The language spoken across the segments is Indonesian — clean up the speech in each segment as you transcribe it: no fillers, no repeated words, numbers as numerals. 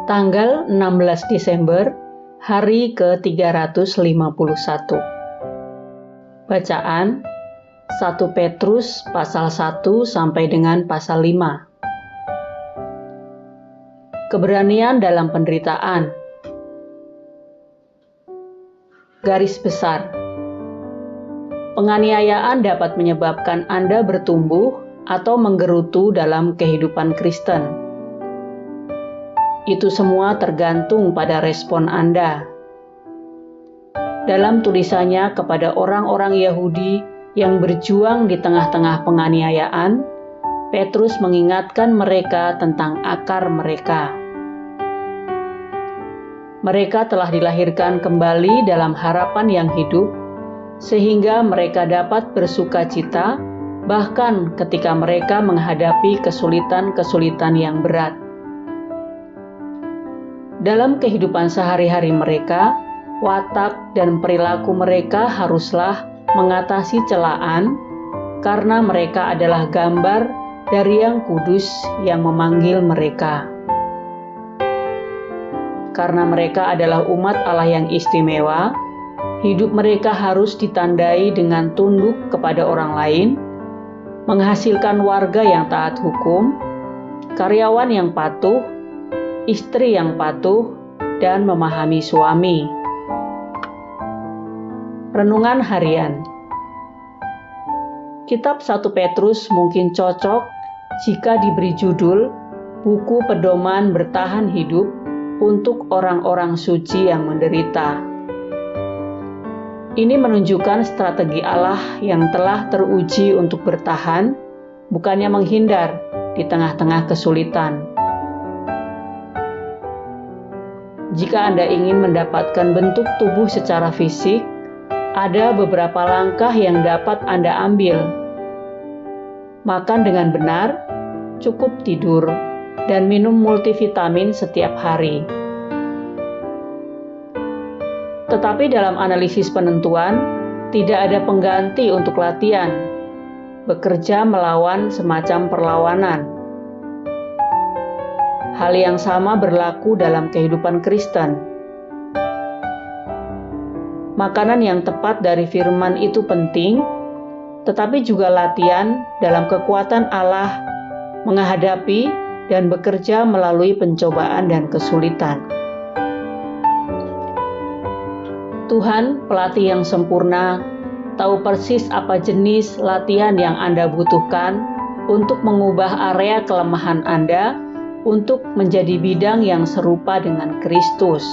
Tanggal 16 Desember, hari ke-351. Bacaan 1 Petrus pasal 1 sampai dengan pasal 5. Keberanian dalam penderitaan. Garis besar. Penganiayaan dapat menyebabkan Anda bertumbuh atau menggerutu dalam kehidupan Kristen. Itu semua tergantung pada respon Anda. Dalam tulisannya kepada orang-orang Yahudi yang berjuang di tengah-tengah penganiayaan, Petrus mengingatkan mereka tentang akar mereka. Mereka telah dilahirkan kembali dalam harapan yang hidup, sehingga mereka dapat bersukacita bahkan ketika mereka menghadapi kesulitan-kesulitan yang berat. Dalam kehidupan sehari-hari mereka, watak dan perilaku mereka haruslah mengatasi celaan, karena mereka adalah gambar dari Yang Kudus yang memanggil mereka. Karena mereka adalah umat Allah yang istimewa, hidup mereka harus ditandai dengan tunduk kepada orang lain, menghasilkan warga yang taat hukum, karyawan yang patuh, istri yang patuh, dan memahami suami. Renungan harian. Kitab 1 Petrus mungkin cocok jika diberi judul Buku Pedoman Bertahan Hidup untuk Orang-orang Suci yang Menderita. Ini menunjukkan strategi Allah yang telah teruji untuk bertahan, bukannya menghindar di tengah-tengah kesulitan. Jika Anda ingin mendapatkan bentuk tubuh secara fisik, ada beberapa langkah yang dapat Anda ambil. Makan dengan benar, cukup tidur, dan minum multivitamin setiap hari. Tetapi dalam analisis penentuan, tidak ada pengganti untuk latihan. Bekerja melawan semacam perlawanan. Hal yang sama berlaku dalam kehidupan Kristen. Makanan yang tepat dari firman itu penting, tetapi juga latihan dalam kekuatan Allah menghadapi dan bekerja melalui pencobaan dan kesulitan. Tuhan, pelatih yang sempurna, tahu persis apa jenis latihan yang Anda butuhkan untuk mengubah area kelemahan Anda untuk menjadi bidang yang serupa dengan Kristus.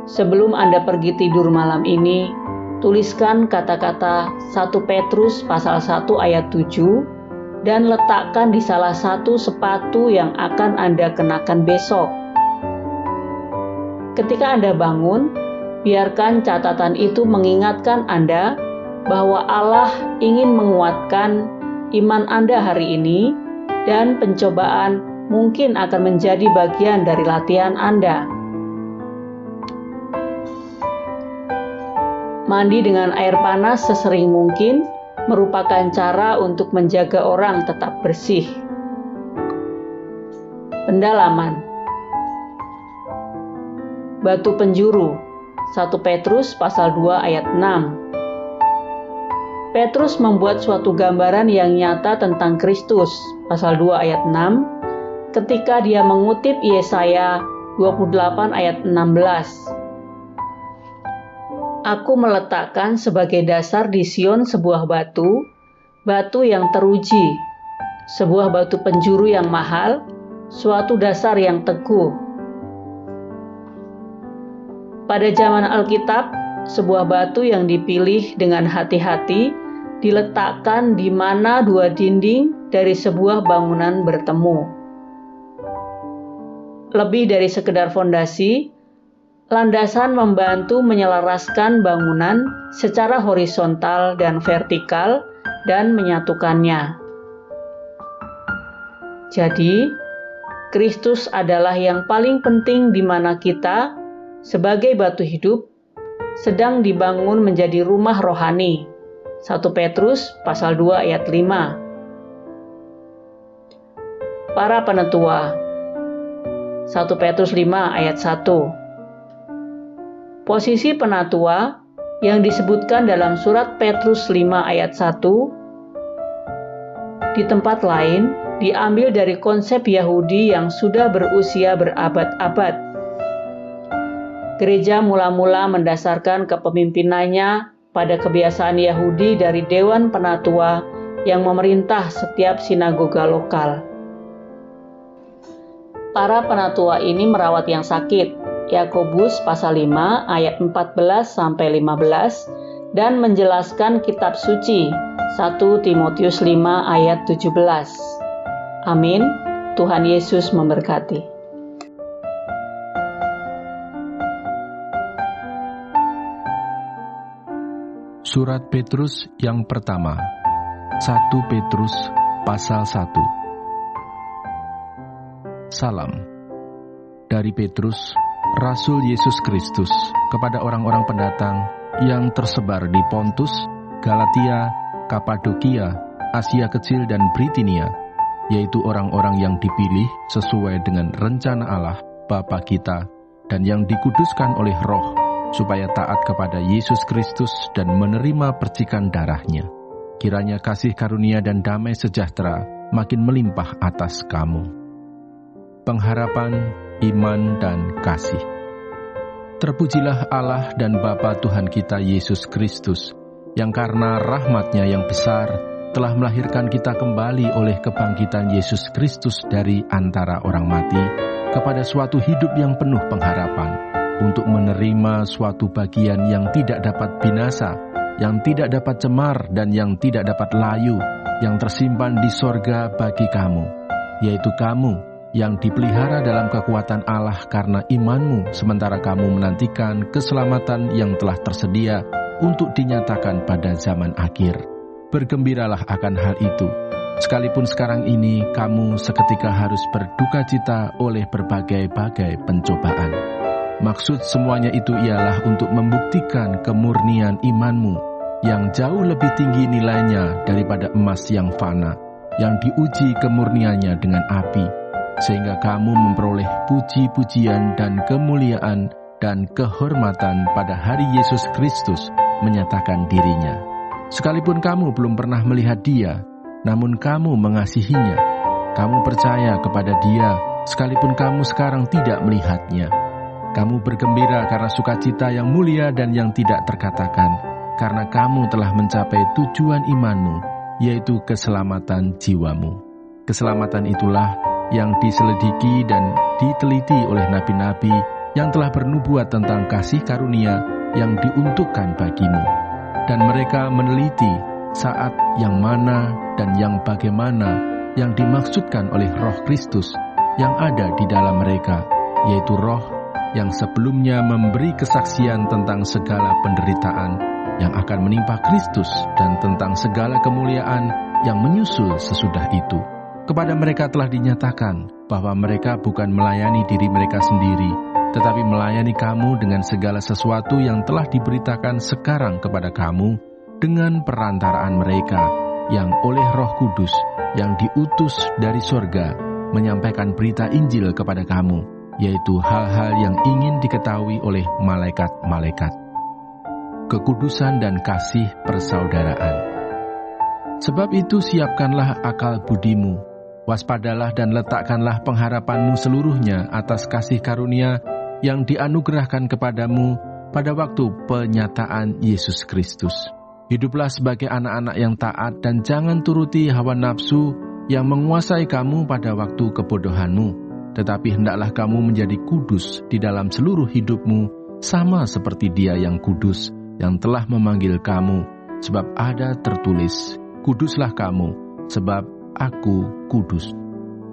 Sebelum Anda pergi tidur malam ini, tuliskan kata-kata 1 Petrus pasal 1 ayat 7 dan letakkan di salah satu sepatu yang akan Anda kenakan besok. Ketika Anda bangun, biarkan catatan itu mengingatkan Anda bahwa Allah ingin menguatkan iman Anda hari ini, dan pencobaan mungkin akan menjadi bagian dari latihan Anda. Mandi dengan air panas sesering mungkin merupakan cara untuk menjaga orang tetap bersih. Pendalaman. Batu penjuru 1 Petrus pasal 2 ayat 6. Petrus membuat suatu gambaran yang nyata tentang Kristus pasal 2 ayat 6 ketika dia mengutip Yesaya 28 ayat 16. Aku meletakkan sebagai dasar di Sion sebuah batu, batu yang teruji, sebuah batu penjuru yang mahal, suatu dasar yang teguh. Pada zaman Alkitab, sebuah batu yang dipilih dengan hati-hati diletakkan di mana dua dinding dari sebuah bangunan bertemu. Lebih dari sekedar fondasi, landasan membantu menyelaraskan bangunan secara horizontal dan vertikal dan menyatukannya. Jadi, Kristus adalah yang paling penting di mana kita, sebagai batu hidup, sedang dibangun menjadi rumah rohani. 1 Petrus pasal 2 ayat 5. Para penetua, 1 Petrus 5 ayat 1. Posisi penatua yang disebutkan dalam surat Petrus 5 ayat 1 di tempat lain diambil dari konsep Yahudi yang sudah berusia berabad-abad. Gereja mula-mula mendasarkan kepemimpinannya pada kebiasaan Yahudi dari Dewan Penatua yang memerintah setiap sinagoga lokal. Para penatua ini merawat yang sakit, Yakobus pasal 5 ayat 14-15, dan menjelaskan kitab suci, 1 Timotius 5 ayat 17. Amin. Tuhan Yesus memberkati. Surat Petrus yang pertama, 1 Petrus pasal 1. Salam dari Petrus, Rasul Yesus Kristus, kepada orang-orang pendatang yang tersebar di Pontus, Galatia, Kapadokia, Asia Kecil dan Britinia, yaitu orang-orang yang dipilih sesuai dengan rencana Allah Bapa kita dan yang dikuduskan oleh Roh, supaya taat kepada Yesus Kristus dan menerima percikan darah-Nya. Kiranya kasih karunia dan damai sejahtera makin melimpah atas kamu. Pengharapan, iman, dan kasih. Terpujilah Allah dan Bapa Tuhan kita Yesus Kristus, yang karena rahmat-Nya yang besar telah melahirkan kita kembali oleh kebangkitan Yesus Kristus dari antara orang mati kepada suatu hidup yang penuh pengharapan, untuk menerima suatu bagian yang tidak dapat binasa, yang tidak dapat cemar, dan yang tidak dapat layu, yang tersimpan di sorga bagi kamu, yaitu kamu yang dipelihara dalam kekuatan Allah karena imanmu, sementara kamu menantikan keselamatan yang telah tersedia untuk dinyatakan pada zaman akhir. Bergembiralah akan hal itu, sekalipun sekarang ini kamu seketika harus berduka cita oleh berbagai-bagai pencobaan. Maksud semuanya itu ialah untuk membuktikan kemurnian imanmu yang jauh lebih tinggi nilainya daripada emas yang fana, yang diuji kemurniannya dengan api, sehingga kamu memperoleh puji-pujian dan kemuliaan dan kehormatan pada hari Yesus Kristus menyatakan dirinya. Sekalipun kamu belum pernah melihat Dia, namun kamu mengasihinya. Kamu percaya kepada Dia, sekalipun kamu sekarang tidak melihatnya. Kamu bergembira karena sukacita yang mulia dan yang tidak terkatakan, karena kamu telah mencapai tujuan imanmu, yaitu keselamatan jiwamu. Keselamatan itulah yang diselidiki dan diteliti oleh nabi-nabi yang telah bernubuat tentang kasih karunia yang diuntukkan bagimu. Dan mereka meneliti saat yang mana dan yang bagaimana yang dimaksudkan oleh Roh Kristus yang ada di dalam mereka, yaitu Roh yang sebelumnya memberi kesaksian tentang segala penderitaan yang akan menimpa Kristus dan tentang segala kemuliaan yang menyusul sesudah itu. Kepada mereka telah dinyatakan bahwa mereka bukan melayani diri mereka sendiri, tetapi melayani kamu dengan segala sesuatu yang telah diberitakan sekarang kepada kamu dengan perantaraan mereka, yang oleh Roh Kudus yang diutus dari sorga menyampaikan berita Injil kepada kamu, yaitu hal-hal yang ingin diketahui oleh malaikat-malaikat. Kekudusan dan kasih persaudaraan. Sebab itu siapkanlah akal budimu, waspadalah dan letakkanlah pengharapanmu seluruhnya atas kasih karunia yang dianugerahkan kepadamu pada waktu penyataan Yesus Kristus. Hiduplah sebagai anak-anak yang taat dan jangan turuti hawa nafsu yang menguasai kamu pada waktu kebodohanmu, tetapi hendaklah kamu menjadi kudus di dalam seluruh hidupmu, sama seperti Dia yang kudus, yang telah memanggil kamu, sebab ada tertulis, kuduslah kamu, sebab Aku kudus.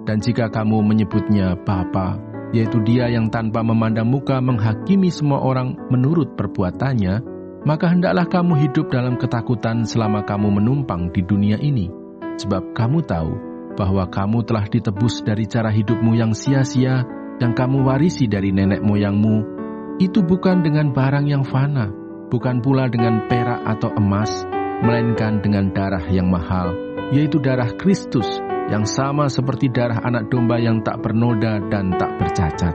Dan jika kamu menyebutnya Bapa, yaitu Dia yang tanpa memandang muka menghakimi semua orang menurut perbuatannya, maka hendaklah kamu hidup dalam ketakutan selama kamu menumpang di dunia ini. Sebab kamu tahu bahwa kamu telah ditebus dari cara hidupmu yang sia-sia yang kamu warisi dari nenek moyangmu. Itu bukan dengan barang yang fana, bukan pula dengan perak atau emas, melainkan dengan darah yang mahal, yaitu darah Kristus yang sama seperti darah anak domba yang tak bernoda dan tak bercacat.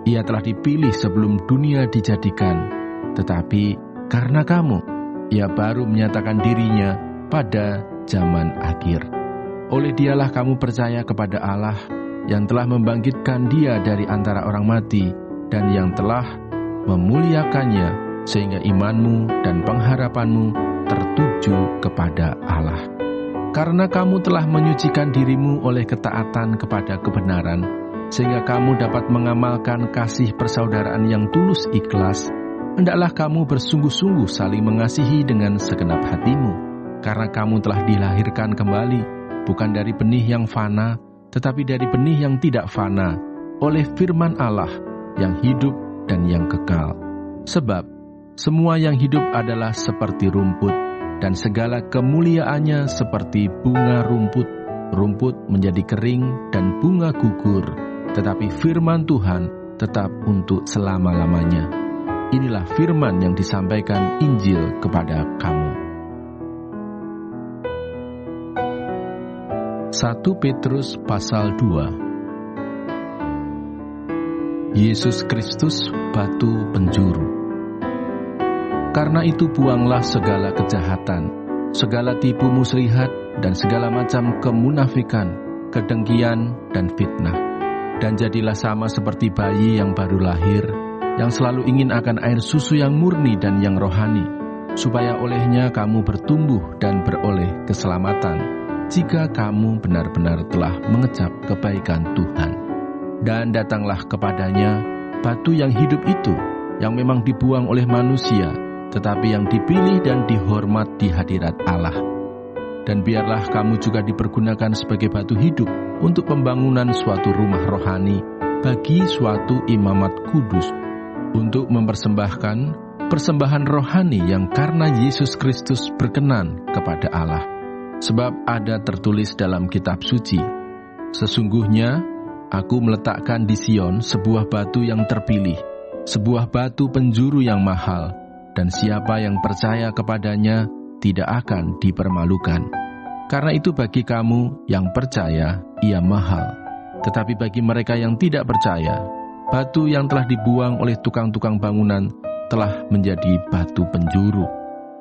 Ia telah dipilih sebelum dunia dijadikan, tetapi karena kamu, ia baru menyatakan dirinya pada zaman akhir. Oleh dialah kamu percaya kepada Allah yang telah membangkitkan dia dari antara orang mati dan yang telah memuliakannya sehingga imanmu dan pengharapanmu tertuju kepada Allah. Karena kamu telah menyucikan dirimu oleh ketaatan kepada kebenaran, sehingga kamu dapat mengamalkan kasih persaudaraan yang tulus ikhlas, hendaklah kamu bersungguh-sungguh saling mengasihi dengan segenap hatimu, karena kamu telah dilahirkan kembali, bukan dari benih yang fana, tetapi dari benih yang tidak fana, oleh firman Allah yang hidup dan yang kekal. Sebab semua yang hidup adalah seperti rumput, dan segala kemuliaannya seperti bunga rumput. Rumput menjadi kering dan bunga gugur, tetapi firman Tuhan tetap untuk selama-lamanya. Inilah firman yang disampaikan Injil kepada kamu. 1 Petrus pasal 2. Yesus Kristus batu penjuru. Karena itu buanglah segala kejahatan, segala tipu muslihat, dan segala macam kemunafikan, kedengkian, dan fitnah. Dan jadilah sama seperti bayi yang baru lahir, yang selalu ingin akan air susu yang murni dan yang rohani, supaya olehnya kamu bertumbuh dan beroleh keselamatan, jika kamu benar-benar telah mengecap kebaikan Tuhan. Dan datanglah kepadanya batu yang hidup itu, yang memang dibuang oleh manusia, tetapi yang dipilih dan dihormat di hadirat Allah. Dan biarlah kamu juga dipergunakan sebagai batu hidup untuk pembangunan suatu rumah rohani bagi suatu imamat kudus, untuk mempersembahkan persembahan rohani yang karena Yesus Kristus berkenan kepada Allah. Sebab ada tertulis dalam kitab suci, sesungguhnya aku meletakkan di Sion sebuah batu yang terpilih, sebuah batu penjuru yang mahal, dan siapa yang percaya kepadanya tidak akan dipermalukan. Karena itu bagi kamu yang percaya, ia mahal. Tetapi bagi mereka yang tidak percaya, batu yang telah dibuang oleh tukang-tukang bangunan telah menjadi batu penjuru,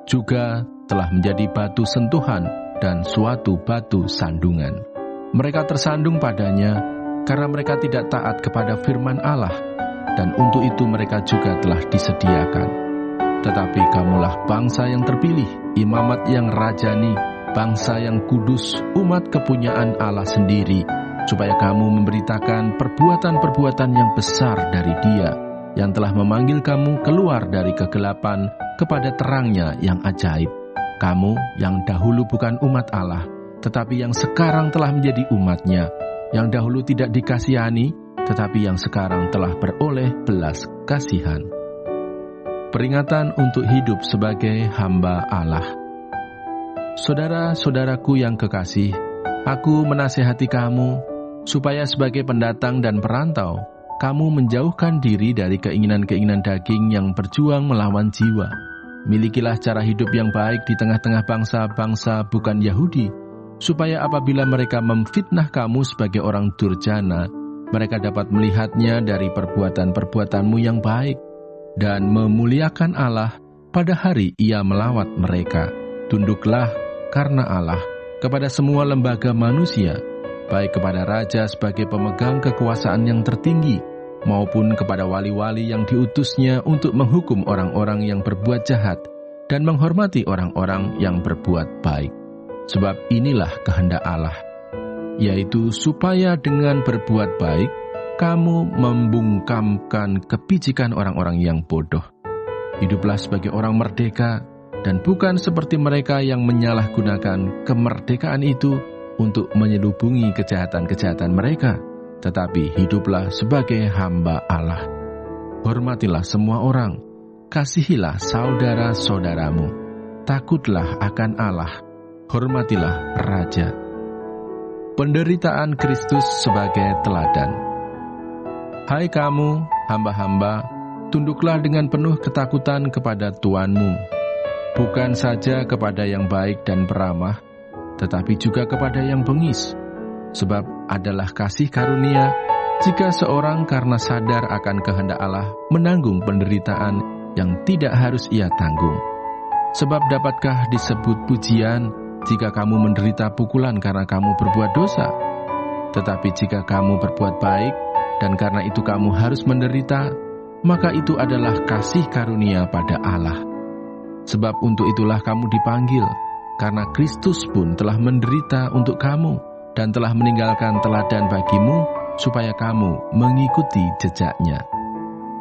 juga telah menjadi batu sentuhan dan suatu batu sandungan. Mereka tersandung padanya karena mereka tidak taat kepada firman Allah, dan untuk itu mereka juga telah disediakan. Tetapi kamulah bangsa yang terpilih, imamat yang rajani, bangsa yang kudus, umat kepunyaan Allah sendiri, supaya kamu memberitakan perbuatan-perbuatan yang besar dari Dia, yang telah memanggil kamu keluar dari kegelapan kepada terangnya yang ajaib. Kamu yang dahulu bukan umat Allah, tetapi yang sekarang telah menjadi umat-Nya, yang dahulu tidak dikasihani, tetapi yang sekarang telah beroleh belas kasihan. Peringatan untuk hidup sebagai hamba Allah. Saudara-saudaraku yang kekasih, aku menasihati kamu, supaya sebagai pendatang dan perantau, kamu menjauhkan diri dari keinginan-keinginan daging yang berjuang melawan jiwa. Milikilah cara hidup yang baik di tengah-tengah bangsa-bangsa bukan Yahudi, supaya apabila mereka memfitnah kamu sebagai orang durjana, mereka dapat melihatnya dari perbuatan-perbuatanmu yang baik, dan memuliakan Allah pada hari Ia melawat mereka. Tunduklah karena Allah kepada semua lembaga manusia, baik kepada raja sebagai pemegang kekuasaan yang tertinggi, maupun kepada wali-wali yang diutusnya untuk menghukum orang-orang yang berbuat jahat dan menghormati orang-orang yang berbuat baik. Sebab inilah kehendak Allah, yaitu supaya dengan berbuat baik kamu membungkamkan kepicikan orang-orang yang bodoh. Hiduplah sebagai orang merdeka, dan bukan seperti mereka yang menyalahgunakan kemerdekaan itu untuk menyelubungi kejahatan-kejahatan mereka, tetapi hiduplah sebagai hamba Allah. Hormatilah semua orang, kasihilah saudara-saudaramu, takutlah akan Allah, hormatilah raja. Penderitaan Kristus sebagai teladan. Hai kamu, hamba-hamba, tunduklah dengan penuh ketakutan kepada Tuanmu, bukan saja kepada yang baik dan peramah, tetapi juga kepada yang bengis. Sebab adalah kasih karunia jika seorang karena sadar akan kehendak Allah menanggung penderitaan yang tidak harus ia tanggung. Sebab dapatkah disebut pujian jika kamu menderita pukulan karena kamu berbuat dosa? Tetapi jika kamu berbuat baik dan karena itu kamu harus menderita, maka itu adalah kasih karunia pada Allah. Sebab untuk itulah kamu dipanggil, karena Kristus pun telah menderita untuk kamu dan telah meninggalkan teladan bagimu, supaya kamu mengikuti jejaknya.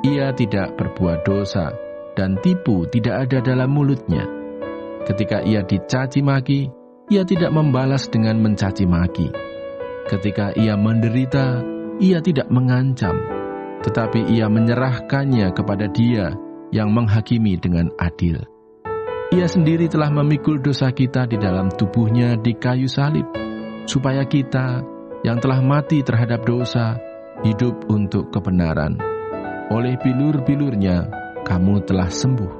Ia tidak berbuat dosa, dan tipu tidak ada dalam mulutnya. Ketika ia dicaci maki, ia tidak membalas dengan mencaci maki. Ketika ia menderita, ia tidak mengancam, tetapi ia menyerahkannya kepada Dia yang menghakimi dengan adil. Ia sendiri telah memikul dosa kita di dalam tubuhnya di kayu salib, supaya kita yang telah mati terhadap dosa, hidup untuk kebenaran. Oleh bilur-bilurnya, kamu telah sembuh.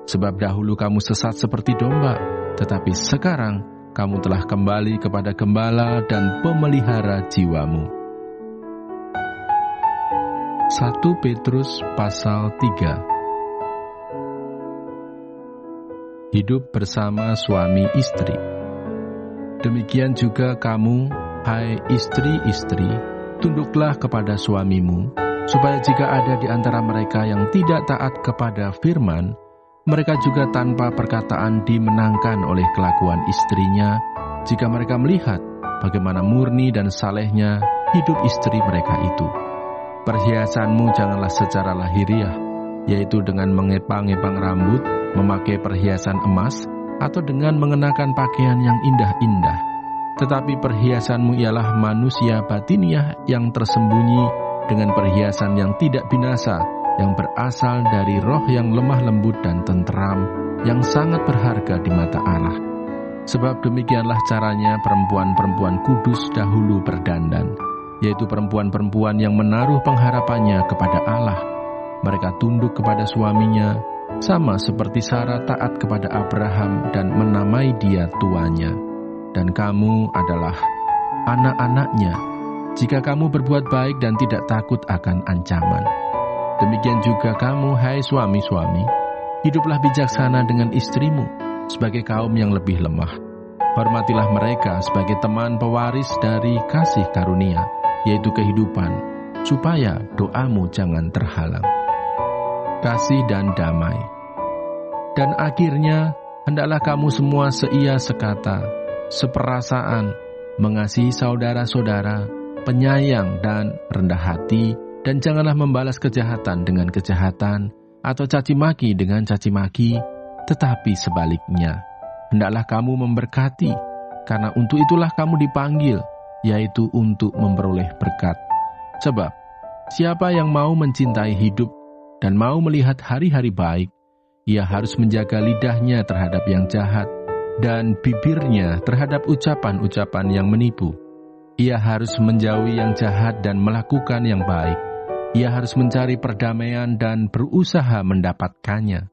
Sebab dahulu kamu sesat seperti domba, tetapi sekarang kamu telah kembali kepada Gembala dan Pemelihara jiwamu. 1 Petrus pasal 3. Hidup bersama suami istri. Demikian juga kamu, hai istri-istri, tunduklah kepada suamimu, supaya jika ada di antara mereka yang tidak taat kepada firman, mereka juga tanpa perkataan dimenangkan oleh kelakuan istrinya, jika mereka melihat bagaimana murni dan salehnya hidup istri mereka itu. Perhiasanmu janganlah secara lahiriah, yaitu dengan mengepang-epang rambut, memakai perhiasan emas, atau dengan mengenakan pakaian yang indah-indah. Tetapi perhiasanmu ialah manusia batiniah yang tersembunyi dengan perhiasan yang tidak binasa, yang berasal dari roh yang lemah lembut dan tenteram, yang sangat berharga di mata Allah. Sebab demikianlah caranya perempuan-perempuan kudus dahulu berdandan, yaitu perempuan-perempuan yang menaruh pengharapannya kepada Allah. Mereka tunduk kepada suaminya, sama seperti Sarah taat kepada Abraham dan menamai dia tuanya. Dan kamu adalah anak-anaknya, jika kamu berbuat baik dan tidak takut akan ancaman. Demikian juga kamu, hai suami-suami, hiduplah bijaksana dengan istrimu, sebagai kaum yang lebih lemah. Hormatilah mereka sebagai teman pewaris dari kasih karunia, yaitu kehidupan, supaya doamu jangan terhalang. Kasih dan damai. Dan akhirnya, hendaklah kamu semua seia sekata, seperasaan, mengasihi saudara-saudara, penyayang dan rendah hati, dan janganlah membalas kejahatan dengan kejahatan, atau caci maki dengan caci maki, tetapi sebaliknya. Hendaklah kamu memberkati, karena untuk itulah kamu dipanggil, yaitu untuk memperoleh berkat. Sebab, siapa yang mau mencintai hidup dan mau melihat hari-hari baik, ia harus menjaga lidahnya terhadap yang jahat, dan bibirnya terhadap ucapan-ucapan yang menipu. Ia harus menjauhi yang jahat dan melakukan yang baik. Ia harus mencari perdamaian dan berusaha mendapatkannya.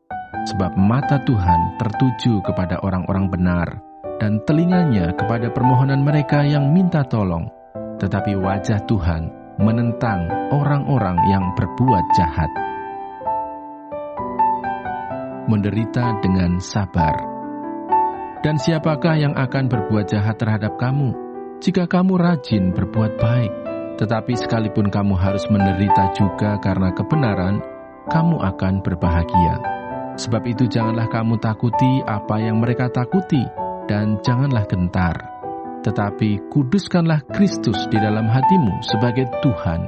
Sebab mata Tuhan tertuju kepada orang-orang benar, dan telinganya kepada permohonan mereka yang minta tolong. Tetapi wajah Tuhan menentang orang-orang yang berbuat jahat. Menderita dengan sabar. Dan siapakah yang akan berbuat jahat terhadap kamu, jika kamu rajin berbuat baik? Tetapi sekalipun kamu harus menderita juga karena kebenaran, kamu akan berbahagia. Sebab itu janganlah kamu takuti apa yang mereka takuti, dan janganlah gentar. Tetapi kuduskanlah Kristus di dalam hatimu sebagai Tuhan,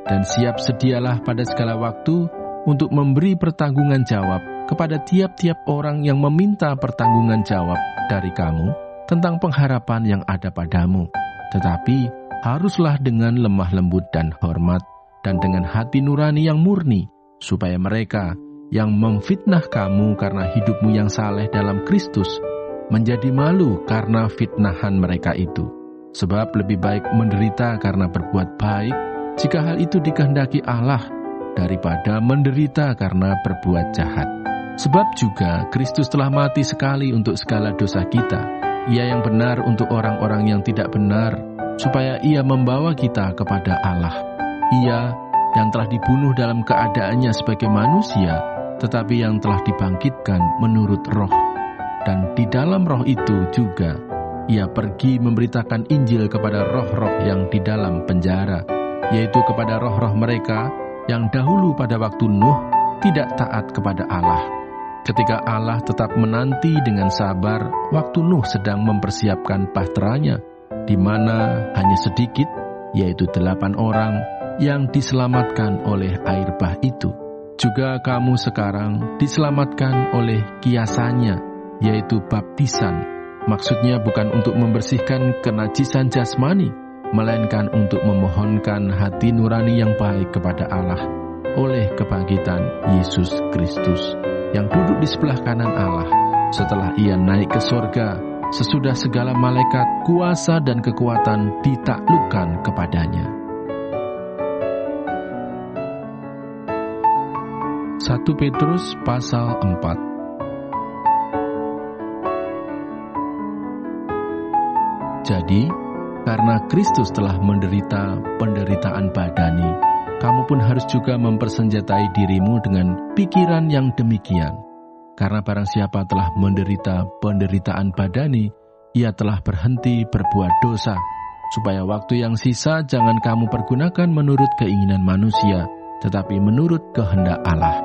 dan siap sedialah pada segala waktu untuk memberi pertanggungan jawab kepada tiap-tiap orang yang meminta pertanggungan jawab dari kamu tentang pengharapan yang ada padamu. Tetapi haruslah dengan lemah lembut dan hormat, dan dengan hati nurani yang murni, supaya mereka yang memfitnah kamu karena hidupmu yang saleh dalam Kristus menjadi malu karena fitnahan mereka itu. Sebab lebih baik menderita karena berbuat baik, jika hal itu dikehendaki Allah, daripada menderita karena berbuat jahat. Sebab juga Kristus telah mati sekali untuk segala dosa kita, Ia yang benar untuk orang-orang yang tidak benar, supaya Ia membawa kita kepada Allah. Ia yang telah dibunuh dalam keadaannya sebagai manusia, tetapi yang telah dibangkitkan menurut Roh. Dan di dalam Roh itu juga Ia pergi memberitakan Injil kepada roh-roh yang di dalam penjara, yaitu kepada roh-roh mereka yang dahulu pada waktu Nuh tidak taat kepada Allah. Ketika Allah tetap menanti dengan sabar waktu Nuh sedang mempersiapkan bahteranya, di mana hanya sedikit, yaitu 8 orang yang diselamatkan oleh air bah itu. Juga kamu sekarang diselamatkan oleh kiasannya, yaitu baptisan. Maksudnya bukan untuk membersihkan kenajisan jasmani, melainkan untuk memohonkan hati nurani yang baik kepada Allah oleh kebangkitan Yesus Kristus yang duduk di sebelah kanan Allah setelah Ia naik ke sorga, sesudah segala malaikat, kuasa dan kekuatan ditaklukkan kepadanya. 1 Petrus pasal 4. Jadi, karena Kristus telah menderita penderitaan badani, kamu pun harus juga mempersenjatai dirimu dengan pikiran yang demikian. Karena barang siapa telah menderita penderitaan badani, ia telah berhenti berbuat dosa, supaya waktu yang sisa jangan kamu pergunakan menurut keinginan manusia, tetapi menurut kehendak Allah.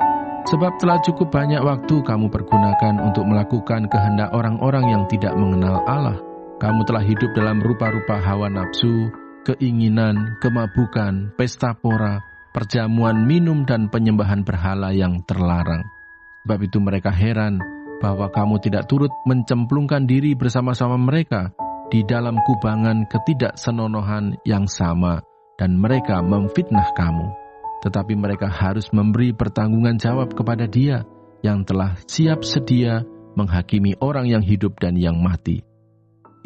Sebab telah cukup banyak waktu kamu pergunakan untuk melakukan kehendak orang-orang yang tidak mengenal Allah. Kamu telah hidup dalam rupa-rupa hawa nafsu, keinginan, kemabukan, pesta pora, perjamuan minum dan penyembahan berhala yang terlarang. Sebab itu mereka heran bahwa kamu tidak turut mencemplungkan diri bersama-sama mereka di dalam kubangan ketidaksenonohan yang sama, dan mereka memfitnah kamu. Tetapi mereka harus memberi pertanggungan jawab kepada Dia yang telah siap sedia menghakimi orang yang hidup dan yang mati.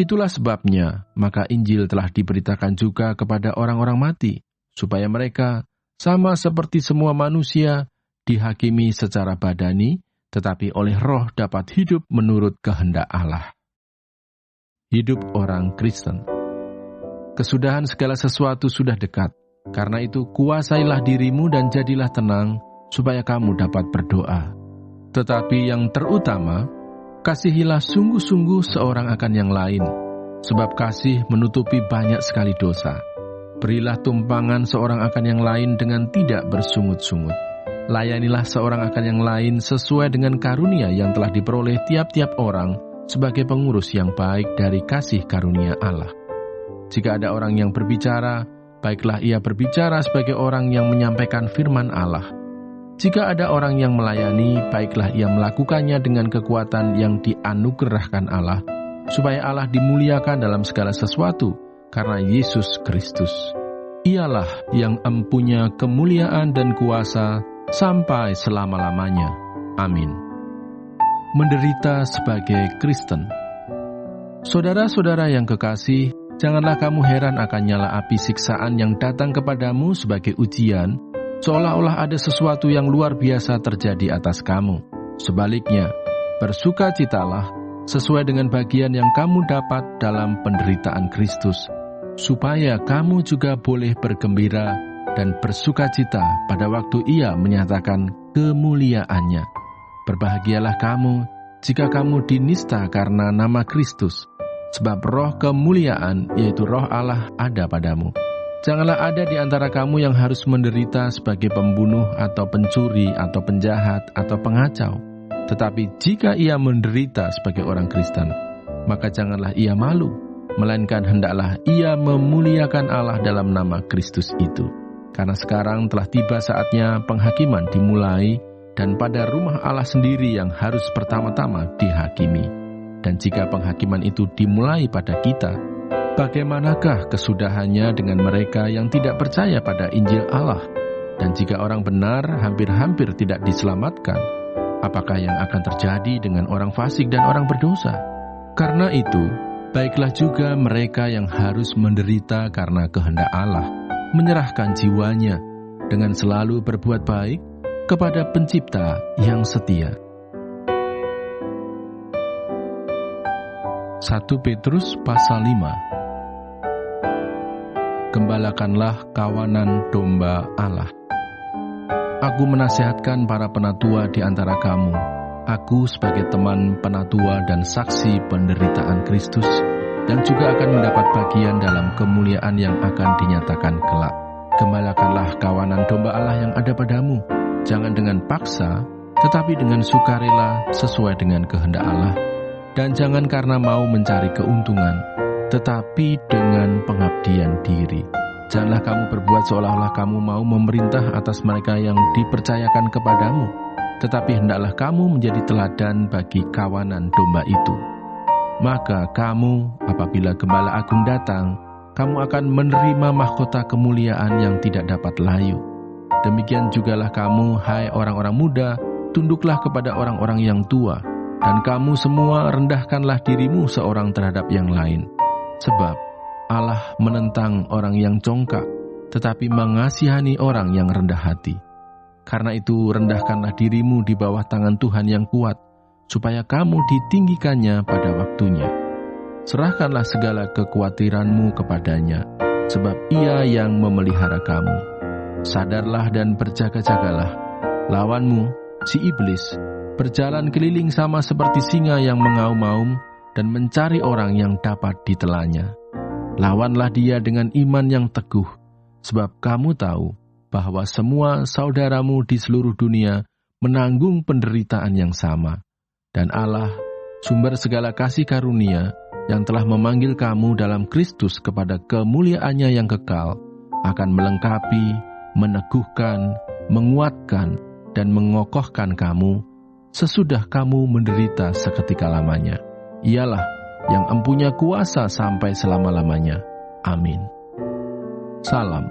Itulah sebabnya, maka Injil telah diberitakan juga kepada orang-orang mati, supaya mereka, sama seperti semua manusia, dihakimi secara badani, tetapi oleh Roh dapat hidup menurut kehendak Allah. Hidup orang Kristen. Kesudahan segala sesuatu sudah dekat, karena itu kuasailah dirimu dan jadilah tenang, supaya kamu dapat berdoa. Tetapi yang terutama, kasihilah sungguh-sungguh seorang akan yang lain, sebab kasih menutupi banyak sekali dosa. Berilah tumpangan seorang akan yang lain dengan tidak bersungut-sungut. Layanilah seorang akan yang lain sesuai dengan karunia yang telah diperoleh tiap-tiap orang sebagai pengurus yang baik dari kasih karunia Allah. Jika ada orang yang berbicara, baiklah ia berbicara sebagai orang yang menyampaikan firman Allah. Jika ada orang yang melayani, baiklah ia melakukannya dengan kekuatan yang dianugerahkan Allah, supaya Allah dimuliakan dalam segala sesuatu, karena Yesus Kristus. Ialah yang empunya kemuliaan dan kuasa sampai selama-lamanya. Amin. Menderita sebagai Kristen. Saudara-saudara yang kekasih, janganlah kamu heran akan nyala api siksaan yang datang kepadamu sebagai ujian, seolah-olah ada sesuatu yang luar biasa terjadi atas kamu. Sebaliknya, bersukacitalah sesuai dengan bagian yang kamu dapat dalam penderitaan Kristus, supaya kamu juga boleh bergembira dan bersukacita pada waktu Ia menyatakan kemuliaannya. Berbahagialah kamu jika kamu dinista karena nama Kristus, sebab roh kemuliaan, yaitu roh Allah, ada padamu. Janganlah ada di antara kamu yang harus menderita sebagai pembunuh atau pencuri atau penjahat atau pengacau. Tetapi jika ia menderita sebagai orang Kristen, maka janganlah ia malu, melainkan hendaklah ia memuliakan Allah dalam nama Kristus itu. Karena sekarang telah tiba saatnya penghakiman dimulai, dan pada rumah Allah sendiri yang harus pertama-tama dihakimi. Dan jika penghakiman itu dimulai pada kita, bagaimanakah kesudahannya dengan mereka yang tidak percaya pada Injil Allah? Dan jika orang benar hampir-hampir tidak diselamatkan, apakah yang akan terjadi dengan orang fasik dan orang berdosa? Karena itu, baiklah juga mereka yang harus menderita karena kehendak Allah, menyerahkan jiwanya dengan selalu berbuat baik kepada Pencipta yang setia. 1 Petrus pasal 5. gembalakanlah kawanan domba Allah. Aku menasihatkan para penatua di antara kamu. Aku sebagai teman penatua dan saksi penderitaan Kristus, yang juga akan mendapat bagian dalam kemuliaan yang akan dinyatakan kelak. Gembalakanlah kawanan domba Allah yang ada padamu, jangan dengan paksa, tetapi dengan sukarela sesuai dengan kehendak Allah. Dan jangan karena mau mencari keuntungan, tetapi dengan pengabdian diri. Janganlah kamu berbuat seolah-olah kamu mau memerintah atas mereka yang dipercayakan kepadamu, tetapi hendaklah kamu menjadi teladan bagi kawanan domba itu. Maka kamu, apabila Gembala Agung datang, kamu akan menerima mahkota kemuliaan yang tidak dapat layu. Demikian jugalah kamu, hai orang-orang muda, tunduklah kepada orang-orang yang tua, dan kamu semua rendahkanlah dirimu seorang terhadap yang lain. Sebab Allah menentang orang yang congkak, tetapi mengasihani orang yang rendah hati. Karena itu rendahkanlah dirimu di bawah tangan Tuhan yang kuat, supaya kamu ditinggikannya pada waktunya. Serahkanlah segala kekhawatiranmu kepadanya, sebab Ia yang memelihara kamu. Sadarlah dan berjaga-jagalah. Lawanmu, si iblis, berjalan keliling sama seperti singa yang mengaum-aum dan mencari orang yang dapat ditelannya. Lawanlah dia dengan iman yang teguh, sebab kamu tahu bahwa semua saudaramu di seluruh dunia menanggung penderitaan yang sama. Dan Allah, sumber segala kasih karunia, yang telah memanggil kamu dalam Kristus kepada kemuliaannya yang kekal, akan melengkapi, meneguhkan, menguatkan, dan mengokohkan kamu sesudah kamu menderita seketika lamanya. Ialah yang empunya kuasa sampai selama-lamanya. Amin. Salam.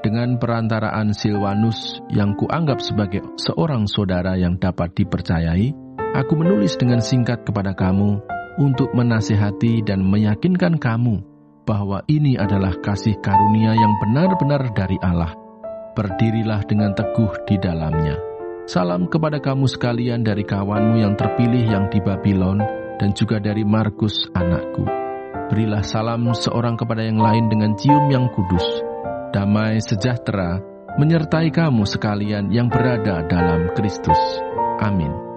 Dengan perantaraan Silwanus yang kuanggap sebagai seorang saudara yang dapat dipercayai, aku menulis dengan singkat kepada kamu untuk menasihati dan meyakinkan kamu bahwa ini adalah kasih karunia yang benar-benar dari Allah. Berdirilah dengan teguh di dalamnya. Salam kepada kamu sekalian dari kawanmu yang terpilih yang di Babylon, dan juga dari Markus anakku. Berilah salam seorang kepada yang lain dengan cium yang kudus. Damai sejahtera menyertai kamu sekalian yang berada dalam Kristus. Amin.